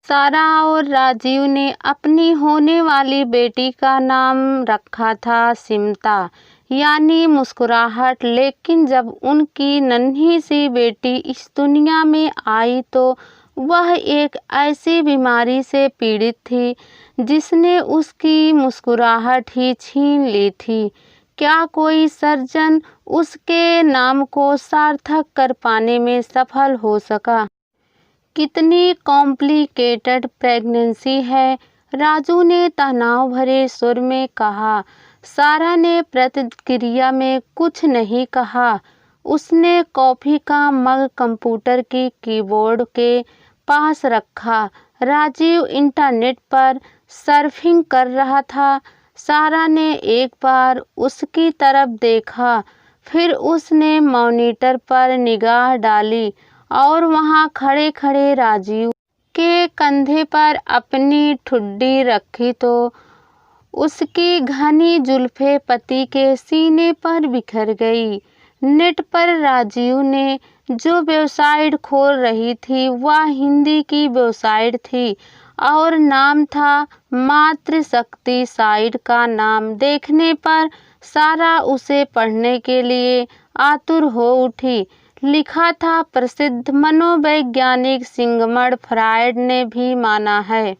सारा और राजीव ने अपनी होने वाली बेटी का नाम रखा था सिमता, यानी मुस्कुराहट। लेकिन जब उनकी नन्ही सी बेटी इस दुनिया में आई तो वह एक ऐसी बीमारी से पीड़ित थी जिसने उसकी मुस्कुराहट ही छीन ली थी। क्या कोई सर्जन उसके नाम को सार्थक कर पाने में सफल हो सका? कितनी कॉम्प्लिकेटेड प्रेगनेंसी है, राजू ने तनाव भरे सुर में कहा। सारा ने प्रतिक्रिया में कुछ नहीं कहा। उसने कॉफी का मग कंप्यूटर की कीबोर्ड के पास रखा। राजीव इंटरनेट पर सर्फिंग कर रहा था। सारा ने एक बार उसकी तरफ देखा, फिर उसने मॉनिटर पर निगाह डाली और वहां खड़े खड़े राजीव के कंधे पर अपनी ठुड्डी रखी तो उसकी घनी जुल्फें पति के सीने पर बिखर गई। नेट पर राजीव ने जो वेबसाइट खोल रही थी वह हिंदी की वेबसाइट थी और नाम था मातृशक्ति। साइट का नाम देखने पर सारा उसे पढ़ने के लिए आतुर हो उठी। लिखा था, प्रसिद्ध मनोवैज्ञानिक सिगमंड फ्रायड ने भी माना है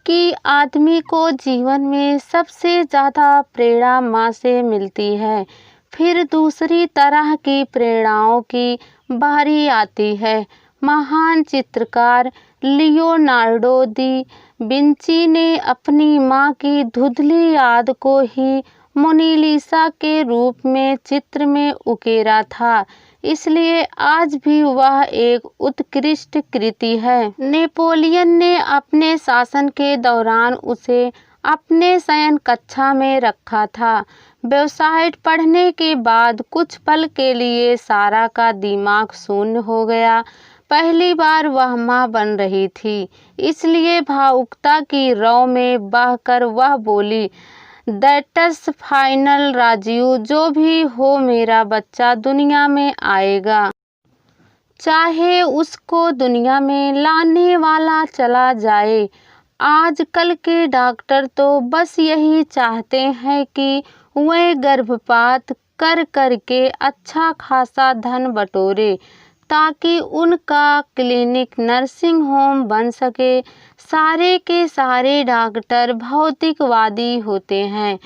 कि आदमी को जीवन में सबसे ज़्यादा प्रेरणा माँ से मिलती है, फिर दूसरी तरह की प्रेरणाओं की बारी आती है। महान चित्रकार लियोनार्डो दी विंची ने अपनी माँ की धुंधली याद को ही मोनालिसा के रूप में चित्र में उकेरा था, इसलिए आज भी वह एक उत्कृष्ट कृति है। नेपोलियन ने अपने शासन के दौरान उसे अपने शयन कक्षा में रखा था। वेबसाइट पढ़ने के बाद कुछ पल के लिए सारा का दिमाग शून्य हो गया। पहली बार वह माँ बन रही थी, इसलिए भावुकता की रौ में बहकर वह बोली, दैट्स फाइनल राजीव, जो भी हो मेरा बच्चा दुनिया में आएगा। चाहे उसको दुनिया में लाने वाला चला जाए। आजकल के डॉक्टर तो बस यही चाहते हैं कि वह गर्भपात कर करके अच्छा खासा धन बटोरे ताकि उनका क्लिनिक नर्सिंग होम बन सके। सारे के सारे डॉक्टर भौतिकवादी होते हैं।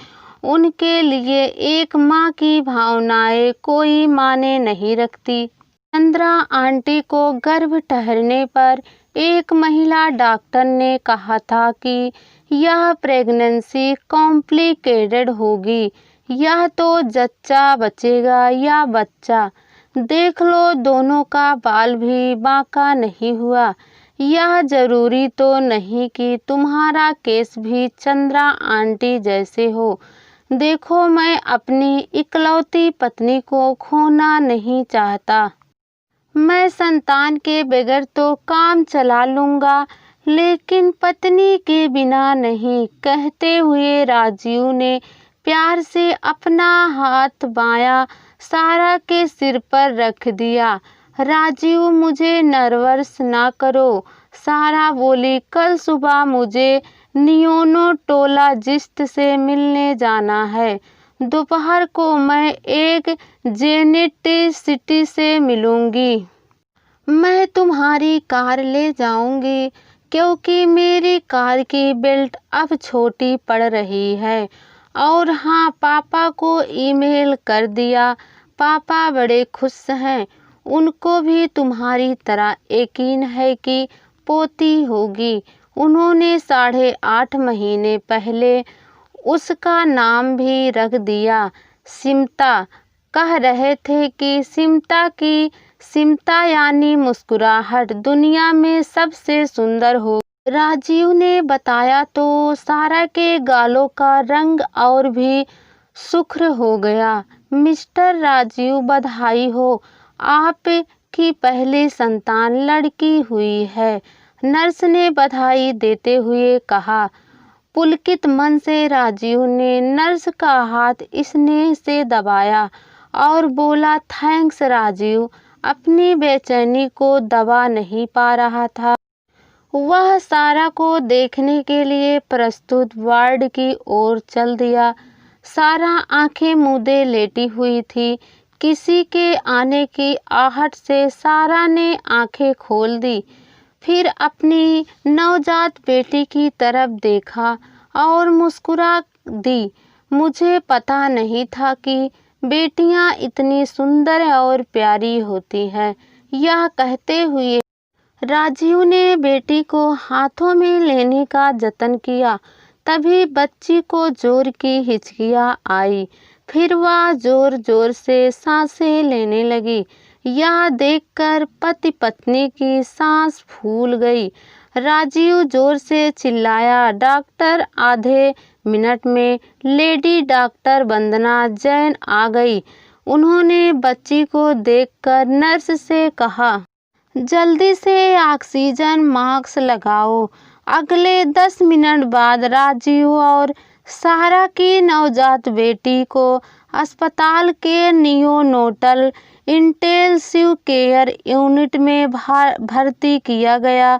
उनके लिए एक माँ की भावनाएं कोई माने नहीं रखती। चंद्रा आंटी को गर्भ ठहरने पर एक महिला डॉक्टर ने कहा था कि यह प्रेगनेंसी कॉम्प्लिकेटेड होगी, यह तो जच्चा बचेगा या बच्चा। देख लो, दोनों का बाल भी बांका नहीं हुआ। यह जरूरी तो नहीं कि तुम्हारा केस भी चंद्रा आंटी जैसे हो। देखो, मैं अपनी इकलौती पत्नी को खोना नहीं चाहता। मैं संतान के बगैर तो काम चला लूँगा, लेकिन पत्नी के बिना नहीं। कहते हुए राजीव ने प्यार से अपना हाथ बायां सारा के सिर पर रख दिया। राजीव, मुझे नर्वस ना करो, सारा बोली। कल सुबह मुझे नियोनेटोलॉजिस्ट से मिलने जाना है। दोपहर को मैं एक जेनेटिस्ट से मिलूंगी। मैं तुम्हारी कार ले जाऊंगी क्योंकि मेरी कार की बेल्ट अब छोटी पड़ रही है। और हाँ, पापा को ईमेल कर दिया। पापा बड़े खुश हैं। उनको भी तुम्हारी तरह यकीन है कि पोती होगी। उन्होंने 8.5 महीने पहले उसका नाम भी रख दिया सिमता। कह रहे थे कि सिमता यानी मुस्कुराहट दुनिया में सबसे सुंदर हो। राजीव ने बताया तो सारा के गालों का रंग और भी शुक्र हो गया। मिस्टर राजीव, बधाई हो, आपकी पहली संतान लड़की हुई है, नर्स ने बधाई देते हुए कहा। पुलकित मन से राजीव ने नर्स का हाथ स्नेह से दबाया और बोला, थैंक्स राजीव। अपनी बेचैनी को दबा नहीं पा रहा था। वह सारा को देखने के लिए प्रस्तुत वार्ड की ओर चल दिया। सारा आंखें मूंदे लेटी हुई थी। किसी के आने की आहट से सारा ने आंखें खोल दी, फिर अपनी नवजात बेटी की तरफ देखा और मुस्कुरा दी। मुझे पता नहीं था कि बेटियां इतनी सुंदर और प्यारी होती हैं। यह कहते हुए राजीव ने बेटी को हाथों में लेने का जतन किया। तभी बच्ची को जोर की हिचकियां आई। फिर वह जोर जोर से सांसें लेने लगी। यह देखकर पति पत्नी की सांस फूल गई। राजीव जोर से चिल्लाया, डॉक्टर! आधे मिनट में लेडी डॉक्टर वंदना जैन आ गई। उन्होंने बच्ची को देखकर नर्स से कहा, जल्दी से ऑक्सीजन मास्क लगाओ। अगले 10 मिनट बाद राजीव और सारा की नवजात बेटी को अस्पताल के नियोनेटल इंटेंसिव केयर यूनिट में भर्ती किया गया।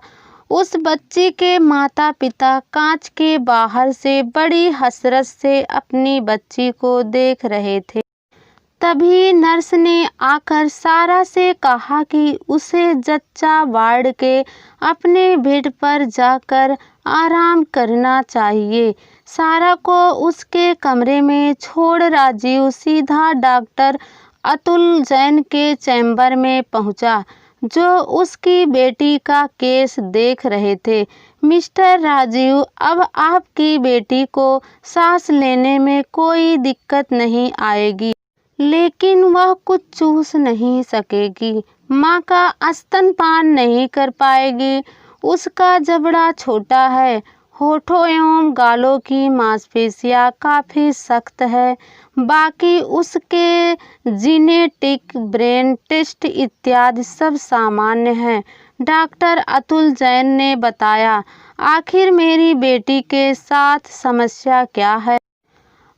उस बच्ची के माता पिता कांच के बाहर से बड़ी हसरत से अपनी बच्ची को देख रहे थे। तभी नर्स ने आकर सारा से कहा कि उसे जच्चा वार्ड के अपने बेड पर जाकर आराम करना चाहिए। सारा को उसके कमरे में छोड़ राजीव सीधा डॉक्टर अतुल जैन के चैम्बर में पहुंचा, जो उसकी बेटी का केस देख रहे थे। मिस्टर राजीव, अब आपकी बेटी को सांस लेने में कोई दिक्कत नहीं आएगी, लेकिन वह कुछ चूस नहीं सकेगी। माँ का स्तनपान नहीं कर पाएगी। उसका जबड़ा छोटा है। होठों एवं गालों की मांसपेशियां काफ़ी सख्त है। बाकी उसके जीनेटिक, ब्रेन टेस्ट इत्यादि सब सामान्य हैं, डॉक्टर अतुल जैन ने बताया। आखिर मेरी बेटी के साथ समस्या क्या है?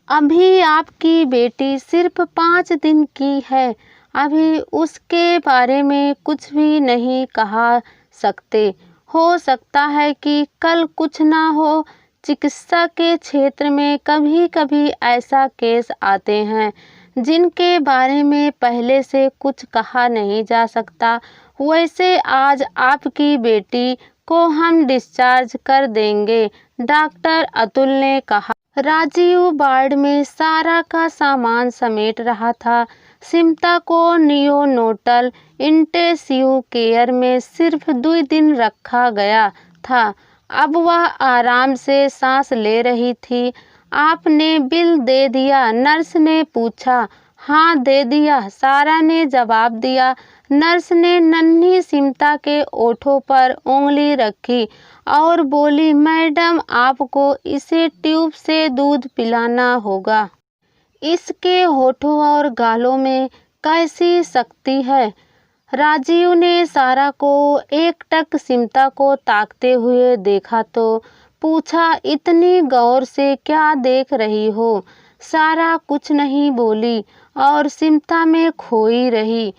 अभी आपकी बेटी सिर्फ 5 दिन की है। अभी उसके बारे में कुछ भी नहीं कहा सकते। हो सकता है कि कल कुछ ना हो। चिकित्सा के क्षेत्र में कभी कभी ऐसा केस आते हैं जिनके बारे में पहले से कुछ कहा नहीं जा सकता। वैसे आज आपकी बेटी को हम डिस्चार्ज कर देंगे, डॉक्टर अतुल ने कहा। राजीव वार्ड में सारा का सामान समेट रहा था। सिमता को नियोनेटल इंटेंसिव केयर में सिर्फ 2 दिन रखा गया था। अब वह आराम से सांस ले रही थी। आपने बिल दे दिया? नर्स ने पूछा। हाँ, दे दिया, सारा ने जवाब दिया। नर्स ने नन्ही सिमता के ओठों पर उंगली रखी और बोली, मैडम, आपको इसे ट्यूब से दूध पिलाना होगा। इसके होठों और गालों में कैसी शक्ति है? राजीव ने सारा को एकटक सिमता को ताकते हुए देखा तो पूछा, इतनी गौर से क्या देख रही हो? सारा कुछ नहीं बोली और सिमता में खोई रही।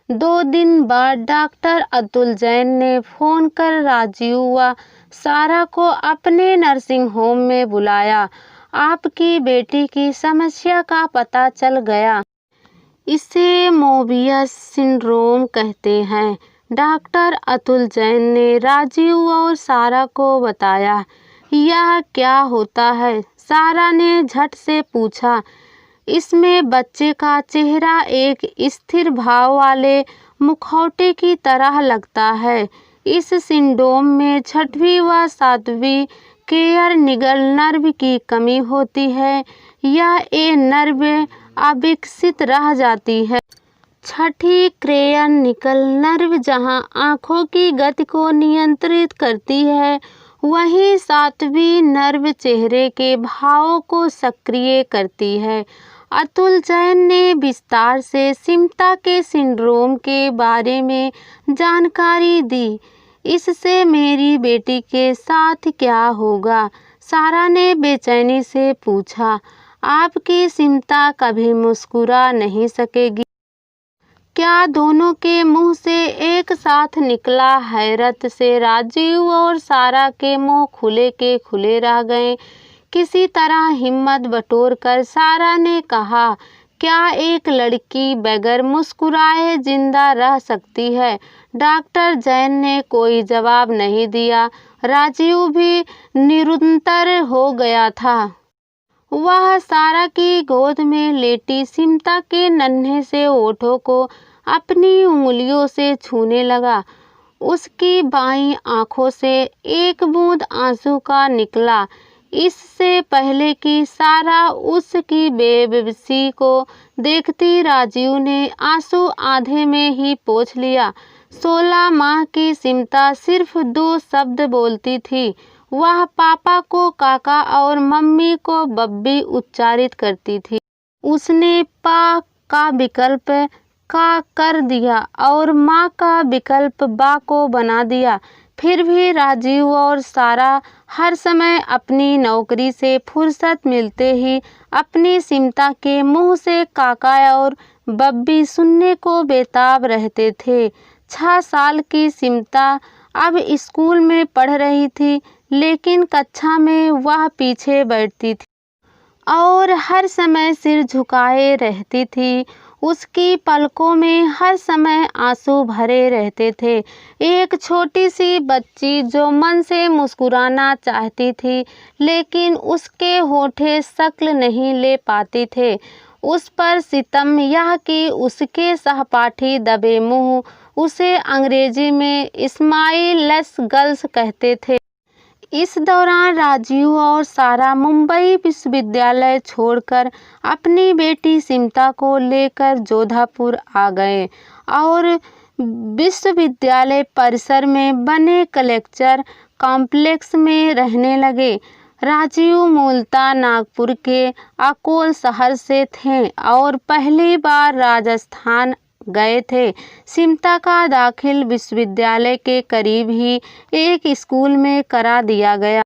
2 दिन बाद डॉक्टर अतुल जैन ने फोन कर राजीव व सारा को अपने नर्सिंग होम में बुलाया। आपकी बेटी की समस्या का पता चल गया। इसे मोबियस सिंड्रोम कहते हैं, डॉक्टर अतुल जैन ने राजीव और सारा को बताया। यह क्या होता है? सारा ने झट से पूछा। इसमें बच्चे का चेहरा एक स्थिर भाव वाले मुखौटे की तरह लगता है। इस सिंड्रोम में 6वीं व 7वीं केयर निगल नर्व की कमी होती है। यह ए नर्व अविकसित रह जाती है। 6ठी क्रेयन निकल नर्व जहां आँखों की गति को नियंत्रित करती है, वहीं 7वीं नर्व चेहरे के भावों को सक्रिय करती है। अतुल जैन ने विस्तार से सिमता के सिंड्रोम के बारे में जानकारी दी। इससे मेरी बेटी के साथ क्या होगा? सारा ने बेचैनी से पूछा। आपकी सिमता कभी मुस्कुरा नहीं सकेगी, क्या दोनों के मुंह से एक साथ निकला। हैरत से राजीव और सारा के मुंह खुले के खुले रह गए। किसी तरह हिम्मत बटोरकर सारा ने कहा, क्या एक लड़की बगैर मुस्कुराए जिंदा रह सकती है। डॉक्टर जैन ने कोई जवाब नहीं दिया। राजीव भी निरुत्तर हो गया था। वह सारा की गोद में लेटी सिमता के नन्हे से होठों को अपनी उंगलियों से छूने लगा। उसकी बाईं आंखों से एक बूंद आंसू का निकला। इससे पहले कि सारा उसकी बेबसी को देखती, राजीव ने आंसू आधे में ही पोंछ लिया। 16 माह की सिमता सिर्फ 2 शब्द बोलती थी। वह पापा को काका और मम्मी को बब्बी उच्चारित करती थी। उसने पा का विकल्प का कर दिया और माँ का विकल्प बा को बना दिया। फिर भी राजीव और सारा हर समय अपनी नौकरी से फुर्सत मिलते ही अपनी सिमता के मुंह से काका और बब्बी सुनने को बेताब रहते थे। 6 साल की सिमता अब स्कूल में पढ़ रही थी, लेकिन कक्षा में वह पीछे बैठती थी और हर समय सिर झुकाए रहती थी। उसकी पलकों में हर समय आंसू भरे रहते थे। एक छोटी सी बच्ची जो मन से मुस्कुराना चाहती थी, लेकिन उसके होठे शक्ल नहीं ले पाती थे। उस पर सितम यह कि उसके सहपाठी दबे मुंह उसे अंग्रेजी में स्माइललेस गर्ल्स कहते थे। इस दौरान राजीव और सारा मुंबई विश्वविद्यालय छोड़कर अपनी बेटी सिमता को लेकर जोधापुर आ गए और विश्वविद्यालय परिसर में बने कलेक्टर कॉम्प्लेक्स में रहने लगे। राजीव मूलतः नागपुर के अकोल शहर से थे और पहली बार राजस्थान गए थे। सिमता का दाखिल विश्वविद्यालय के करीब ही एक स्कूल में करा दिया गया।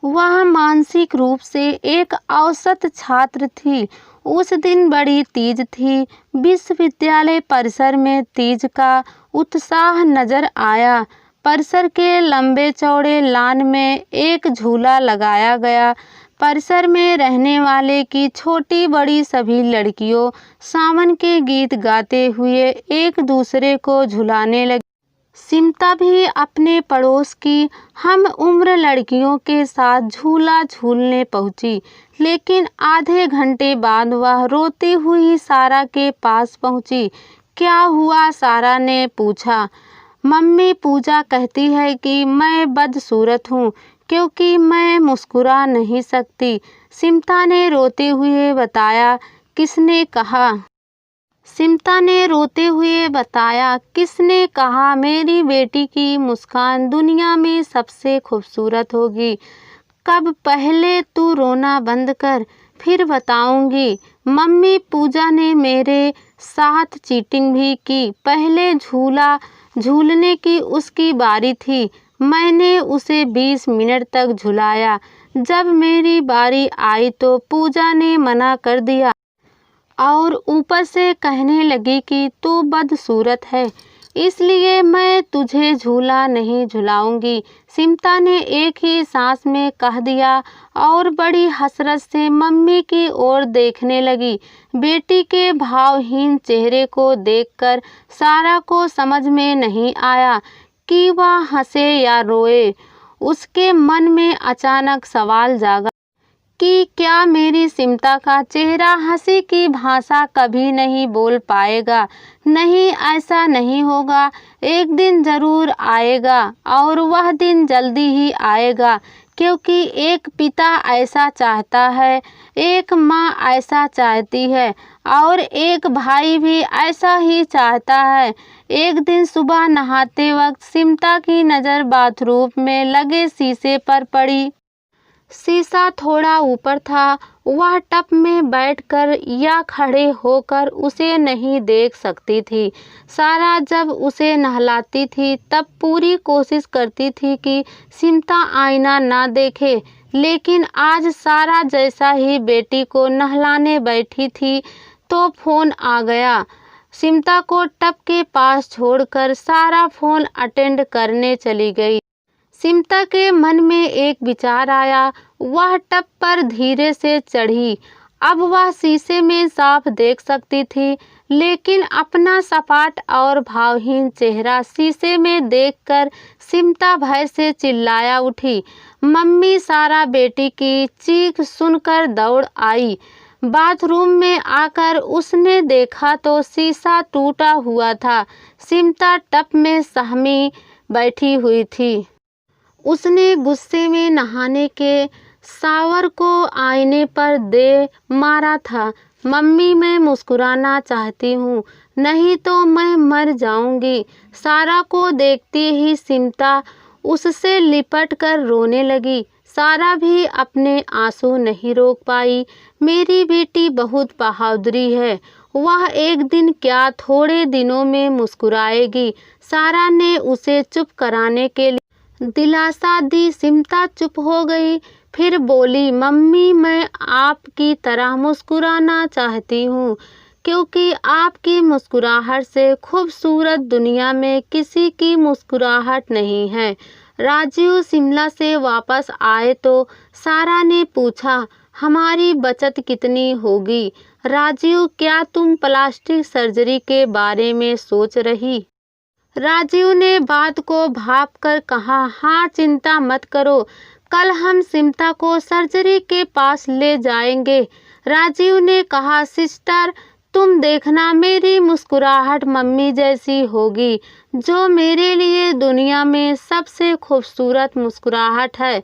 वह मानसिक रूप से एक औसत छात्र थी। उस दिन बड़ी तीज थी। विश्वविद्यालय परिसर में तीज का उत्साह नजर आया। परिसर के लंबे चौड़े लान में एक झूला लगाया गया। परिसर में रहने वाले की छोटी बड़ी सभी लड़कियों सावन के गीत गाते हुए एक दूसरे को झुलाने लगी। सिमता भी अपने पड़ोस की हम उम्र लड़कियों के साथ झूला झूलने पहुंची, लेकिन आधे घंटे बाद वह रोती हुई सारा के पास पहुंची। क्या हुआ? सारा ने पूछा। मम्मी पूजा कहती है कि मैं बदसूरत हूँ क्योंकि मैं मुस्कुरा नहीं सकती, सिमता ने रोते हुए बताया। किसने कहा? सिमता ने रोते हुए बताया, किसने कहा मेरी बेटी की मुस्कान दुनिया में सबसे खूबसूरत होगी। कब? पहले तू रोना बंद कर, फिर बताऊंगी। मम्मी पूजा ने मेरे साथ चीटिंग भी की। पहले झूला झूलने की उसकी बारी थी। मैंने उसे 20 मिनट तक झुलाया। जब मेरी बारी आई तो पूजा ने मना कर दिया और ऊपर से कहने लगी कि तू बदसूरत है, इसलिए मैं तुझे झूला नहीं झुलाऊंगी। सिमता ने एक ही सांस में कह दिया और बड़ी हसरत से मम्मी की ओर देखने लगी। बेटी के भावहीन चेहरे को देखकर सारा को समझ में नहीं आया कि वह हंसे या रोए। उसके मन में अचानक सवाल जागा कि क्या मेरी सिमता का चेहरा हंसी की भाषा कभी नहीं बोल पाएगा? नहीं, ऐसा नहीं होगा। एक दिन जरूर आएगा और वह दिन जल्दी ही आएगा, क्योंकि एक पिता ऐसा चाहता है, एक माँ ऐसा चाहती है और एक भाई भी ऐसा ही चाहता है। एक दिन सुबह नहाते वक्त सिमता की नज़र बाथरूम में लगे शीशे पर पड़ी। शीशा थोड़ा ऊपर था। वह टब में बैठकर या खड़े होकर उसे नहीं देख सकती थी। सारा जब उसे नहलाती थी तब पूरी कोशिश करती थी कि सिमता आईना ना देखे, लेकिन आज सारा जैसा ही बेटी को नहलाने बैठी थी तो फोन आ गया। सिमता को टब के पास छोड़कर सारा फोन अटेंड करने चली गई। सिमता के मन में एक विचार आया। वह टब पर धीरे से चढ़ी। अब वह शीशे में साफ देख सकती थी, लेकिन अपना सपाट और भावहीन चेहरा शीशे में देखकर सिमता भय से चिल्लाया उठी। मम्मी! सारा बेटी की चीख सुनकर दौड़ आई। बाथरूम में आकर उसने देखा तो शीशा टूटा हुआ था। सिमता टब में सहमी बैठी हुई थी। उसने गुस्से में नहाने के शावर को आईने पर दे मारा था। मम्मी, मैं मुस्कुराना चाहती हूँ, नहीं तो मैं मर जाऊंगी। सारा को देखते ही सिमता उससे लिपट कर रोने लगी। सारा भी अपने आंसू नहीं रोक पाई। मेरी बेटी बहुत बहादुरी है, वह एक दिन क्या थोड़े दिनों में मुस्कुराएगी। सारा ने उसे चुप कराने के लिए दिलासा दी। सिमता चुप हो गई, फिर बोली, मम्मी, मैं आपकी तरह मुस्कुराना चाहती हूँ, क्योंकि आपकी मुस्कुराहट से खूबसूरत दुनिया में किसी की मुस्कुराहट नहीं है। राजीव शिमला से वापस आए तो सारा ने पूछा, हमारी बचत कितनी होगी? राजीव, क्या तुम प्लास्टिक सर्जरी के बारे में सोच रही? राजीव ने बात को भांपकर कहा, हाँ, चिंता मत करो, कल हम सिमता को सर्जरी के पास ले जाएंगे। राजीव ने कहा, सिस्टर, तुम देखना, मेरी मुस्कुराहट मम्मी जैसी होगी, जो मेरे लिए दुनिया में सबसे खूबसूरत मुस्कुराहट है।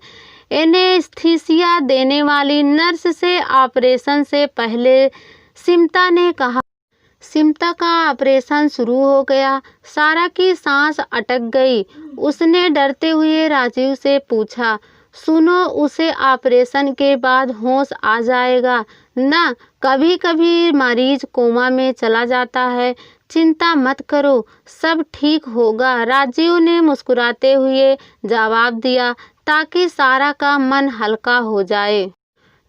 एनेस्थीसिया देने वाली नर्स से ऑपरेशन से पहले सिमता ने कहा। सिमता का ऑपरेशन शुरू हो गया। सारा की सांस अटक गई। उसने डरते हुए राजीव से पूछा, सुनो, उसे ऑपरेशन के बाद होश आ जाएगा ना? कभी कभी मरीज कोमा में चला जाता है। चिंता मत करो, सब ठीक होगा, राजीव ने मुस्कुराते हुए जवाब दिया, ताकि सारा का मन हल्का हो जाए।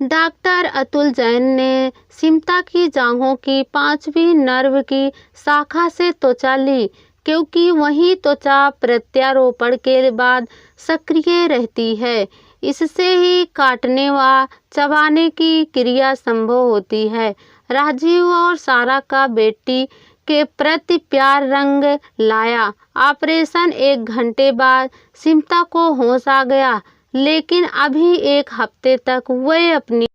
डॉक्टर अतुल जैन ने सिमता की जांघों की 5वीं नर्व की शाखा से त्वचा ली, क्योंकि वही त्वचा प्रत्यारोपण के बाद सक्रिय रहती है। इससे ही काटने व चबाने की क्रिया संभव होती है। राजीव और सारा का बेटी के प्रति प्यार रंग लाया। ऑपरेशन 1 घंटे बाद सिमता को होश आ गया, लेकिन अभी 1 हफ्ते तक वे अपनी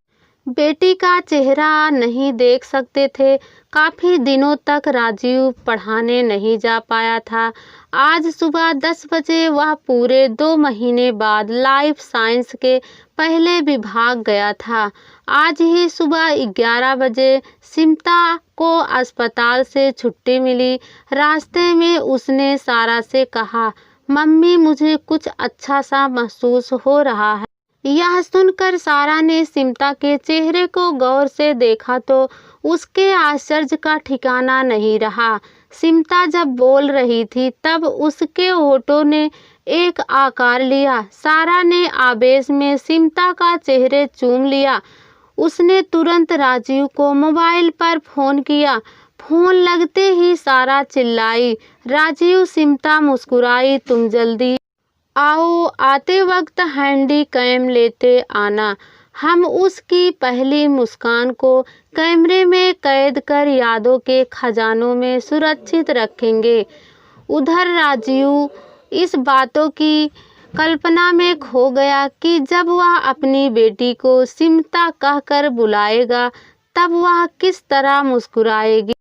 बेटी का चेहरा नहीं देख सकते थे। काफ़ी दिनों तक राजीव पढ़ाने नहीं जा पाया था। आज सुबह 10 बजे वह पूरे 2 महीने बाद लाइफ साइंस के पहले विभाग गया था। आज ही सुबह 11 बजे सिमता को अस्पताल से छुट्टी मिली। रास्ते में उसने सारा से कहा, मम्मी, मुझे कुछ अच्छा सा महसूस हो रहा है। यह सुनकर सारा ने सिमता के चेहरे को गौर से देखा तो उसके आश्चर्य का ठिकाना नहीं रहा। सिमता जब बोल रही थी तब उसके होठों ने एक आकार लिया। सारा ने आवेश में सिमता का चेहरे चूम लिया। उसने तुरंत राजीव को मोबाइल पर फोन किया। फोन लगते ही सारा चिल्लाई, राजीव! सिमता मुस्कुराई, तुम जल्दी आओ, आते वक्त हैंडी कैम लेते आना। हम उसकी पहली मुस्कान को कैमरे में कैद कर यादों के खजानों में सुरक्षित रखेंगे। उधर राजीव इस बातों की कल्पना में खो गया कि जब वह अपनी बेटी को सिमता कहकर बुलाएगा, तब वह किस तरह मुस्कुराएगी।